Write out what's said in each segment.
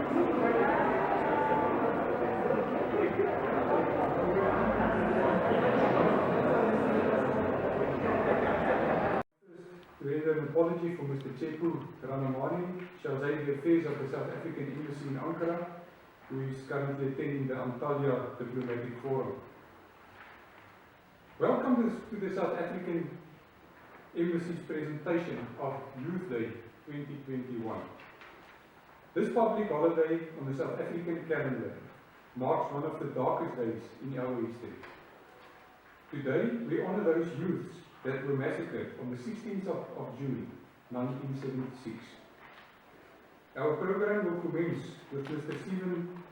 To render an apology for Mr. Chepu Ranamani, shall say the affairs of the South African Embassy in Ankara, who is currently attending the Antalya Diplomatic Forum. Welcome to the South African Embassy's presentation of Youth Day 2021. This public holiday on the South African calendar marks one of the darkest days in our history. Today, we honor those youths that were massacred on the 16th of June 1976. Our program will commence with Mr. Stephen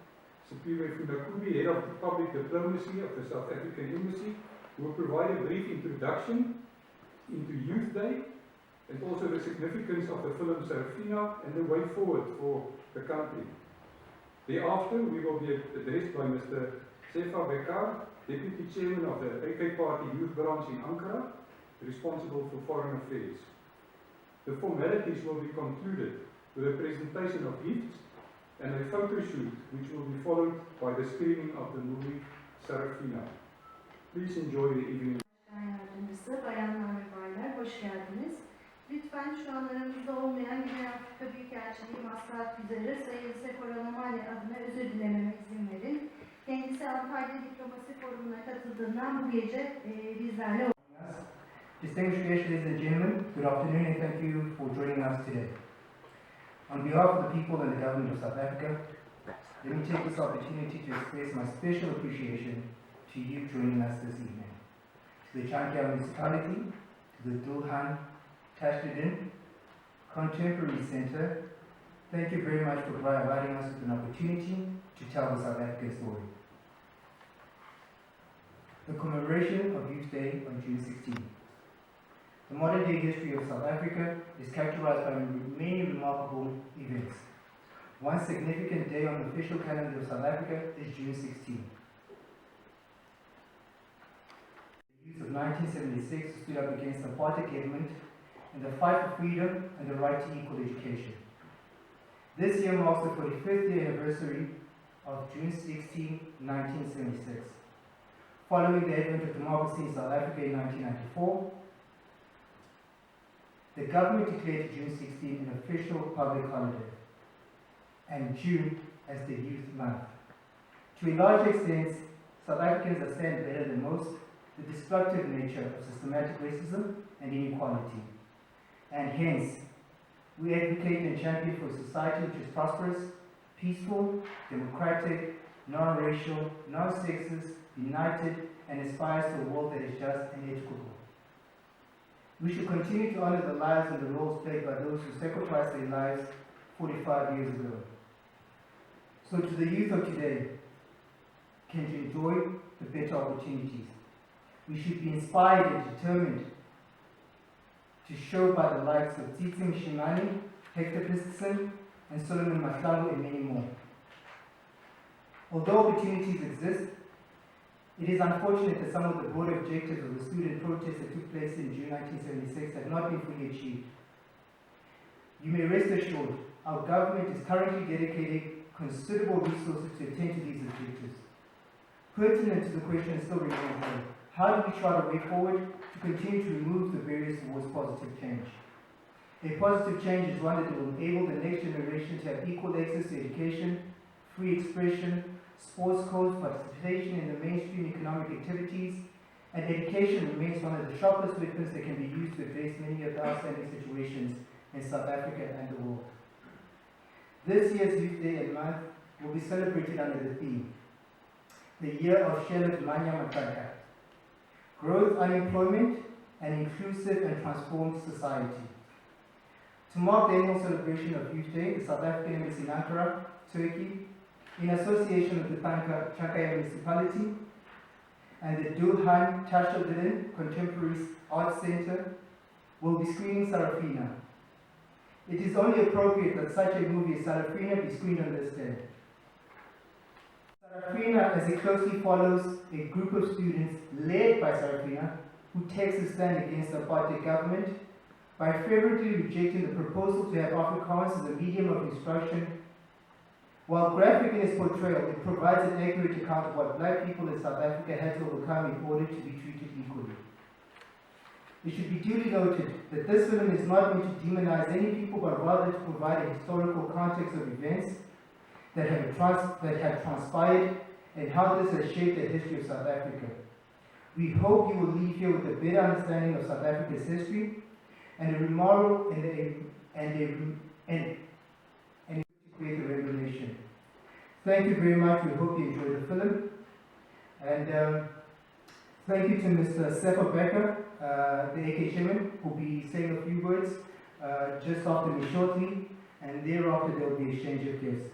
Sipiwe Funakubi, Head of Public Diplomacy of the South African Embassy, who will provide a brief introduction into Youth Day and also the significance of the film Sarafina and the way forward for the country. Thereafter, we will be addressed by Mr. Sefa Bekar, Deputy Chairman of the AK Party Youth Branch in Ankara, responsible for foreign affairs. The formalities will be concluded with a presentation of gifts and a photo shoot, which will be followed by the screening of the movie Sarafina. Please enjoy the evening. Yardımcısı, bayanlar ve baylar, hoş geldiniz. Lütfen şu an aramızda olmayan Güney Afrika Büyükelçiliği Maskat üzere Sayın Seko Ranamani adına özür dilememe izin verin. Kendisi Antalya Diplomasi Forumu'na katıldığından bu gece bizlerle olacak. Distinguished guests, ladies and gentlemen, good afternoon and thank you for joining us today. On behalf of the people and the government of South Africa, let me take this opportunity to express my special appreciation to you joining us this evening. To the Chankia Municipality, to the Dulhan Tashdin Contemporary Center, thank you very much for providing us with an opportunity to tell the South African story. The commemoration of Youth Day on June 16. The modern day history of South Africa is characterized by many remarkable events. One significant day on the official calendar of South Africa is June 16. The youth of 1976 stood up against the apartheid government in the fight for freedom and the right to equal education. This year marks the 45th year anniversary of June 16, 1976. Following the advent of democracy in South Africa in 1994, the government declared June 16 an official public holiday, and June as the Youth Month. To a large extent, South Africans understand better than most the destructive nature of systematic racism and inequality, and hence, we advocate and champion for a society which is prosperous, peaceful, democratic, non-racial, non-sexist, united, and aspires to a world that is just and equitable. We should continue to honor the lives and the roles played by those who sacrificed their lives 45 years ago. So to the youth of today, can enjoy the better opportunities. We should be inspired and determined to show by the likes of Tsitsi Mshimani, Hector Christensen, and Solomon Mahlangu, and many more. Although opportunities exist, it is unfortunate that some of the broad objectives of the student protests that took place in June 1976 have not been fully achieved. You may rest assured, our government is currently dedicating considerable resources to attend to these objectives. Pertinent to the question still remains though, how do we chart a way forward to continue to remove the barriers towards positive change? A positive change is one that will enable the next generation to have equal access to education, free expression, sports codes, participation in the mainstream economic activities, and education remains one of the sharpest weapons that can be used to address many of the outstanding situations in South Africa and the world. This year's Youth Day and Month will be celebrated under the theme, the Year of Charlotte Manya Mataka, Growth, Unemployment, and Inclusive and Transformed Society. To mark the annual celebration of Youth Day, the South African Embassy in Ankara, Turkey, in association with the Chankaya Municipality and the Dulhan Tashdin Contemporary Arts Center, will be screening Sarafina. It is only appropriate that such a movie as Sarafina be screened on this day. Sarafina, as it closely follows a group of students led by Sarafina, who takes a stand against the apartheid government by fervently rejecting the proposal to have Afrikaans as a medium of instruction, While graphic in its portrayal, it provides an accurate account of what black people in South Africa had to overcome in order to be treated equally. It should be duly noted that this film is not meant to demonize any people, but rather to provide a historical context of events that have transpired and how this has shaped the history of South Africa. We hope you will leave here with a better understanding of South Africa's history and a moral and a great revelation. Thank you very much. We hope you enjoyed the film. And thank you to Mr. Sefa Becker, the AK chairman, who will be saying a few words just after me shortly, and thereafter there will be exchange of gifts.